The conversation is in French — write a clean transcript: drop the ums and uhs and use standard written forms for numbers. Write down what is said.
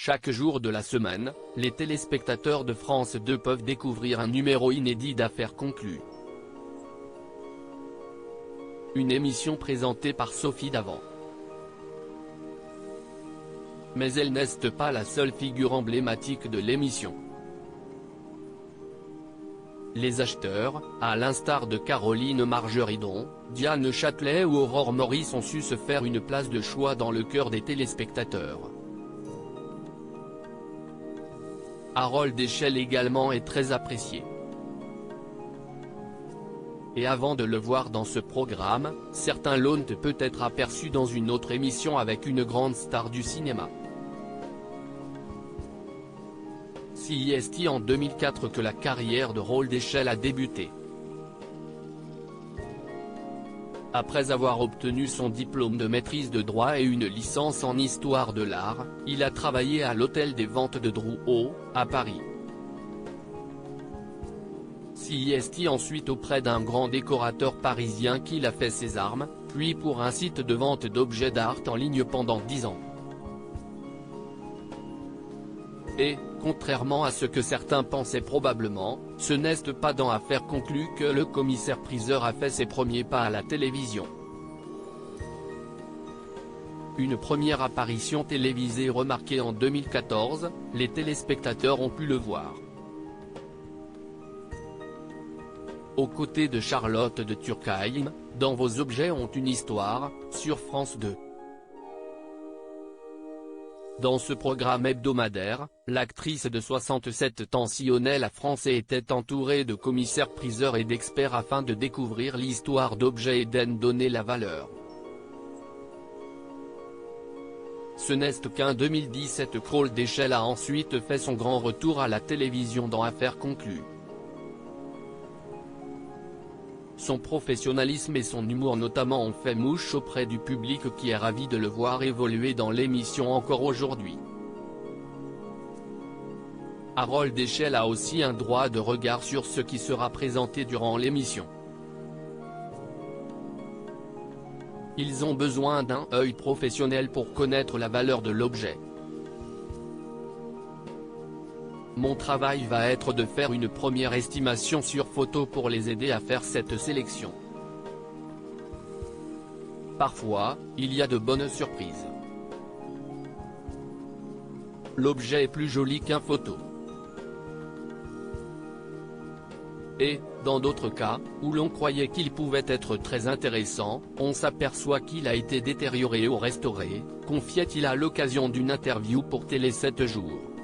Chaque jour de la semaine, les téléspectateurs de France 2 peuvent découvrir un numéro inédit d'Affaires conclues. Une émission présentée par Sophie Davant. Mais elle n'est pas la seule figure emblématique de l'émission. Les acheteurs, à l'instar de Caroline Margeridon, Diane Châtelet ou Aurore Maurice ont su se faire une place de choix dans le cœur des téléspectateurs. Harold Échelle également est très apprécié. Et avant de le voir dans ce programme, certains l'ont peut-être aperçu dans une autre émission avec une grande star du cinéma. C'est en 2004 que la carrière de Harold Échelle a débuté. Après avoir obtenu son diplôme de maîtrise de droit et une licence en histoire de l'art, il a travaillé à l'hôtel des ventes de Drouot, à Paris. C'est ensuite auprès d'un grand décorateur parisien qu'il a fait ses armes, puis pour un site de vente d'objets d'art en ligne pendant 10 ans. Et, contrairement à ce que certains pensaient probablement, ce n'est pas dans Affaires conclues que le commissaire-priseur a fait ses premiers pas à la télévision. Une première apparition télévisée remarquée en 2014, les téléspectateurs ont pu le voir. Aux côtés de Charlotte de Turckheim, dans Vos objets ont une histoire, sur France 2. Dans ce programme hebdomadaire, l'actrice de 67 ans sillonnait la France et était entourée de commissaires-priseurs et d'experts afin de découvrir l'histoire d'objets et d'en donner la valeur. Ce n'est qu'en 2017 qu'Harold Échelle a ensuite fait son grand retour à la télévision dans Affaires conclues. Son professionnalisme et son humour notamment ont fait mouche auprès du public qui est ravi de le voir évoluer dans l'émission encore aujourd'hui. Harold Échelle a aussi un droit de regard sur ce qui sera présenté durant l'émission. Ils ont besoin d'un œil professionnel pour connaître la valeur de l'objet. Mon travail va être de faire une première estimation sur photo pour les aider à faire cette sélection. Parfois, il y a de bonnes surprises. L'objet est plus joli qu'un photo. Et, dans d'autres cas, où l'on croyait qu'il pouvait être très intéressant, on s'aperçoit qu'il a été détérioré ou restauré, confiait-il à l'occasion d'une interview pour Télé 7 jours.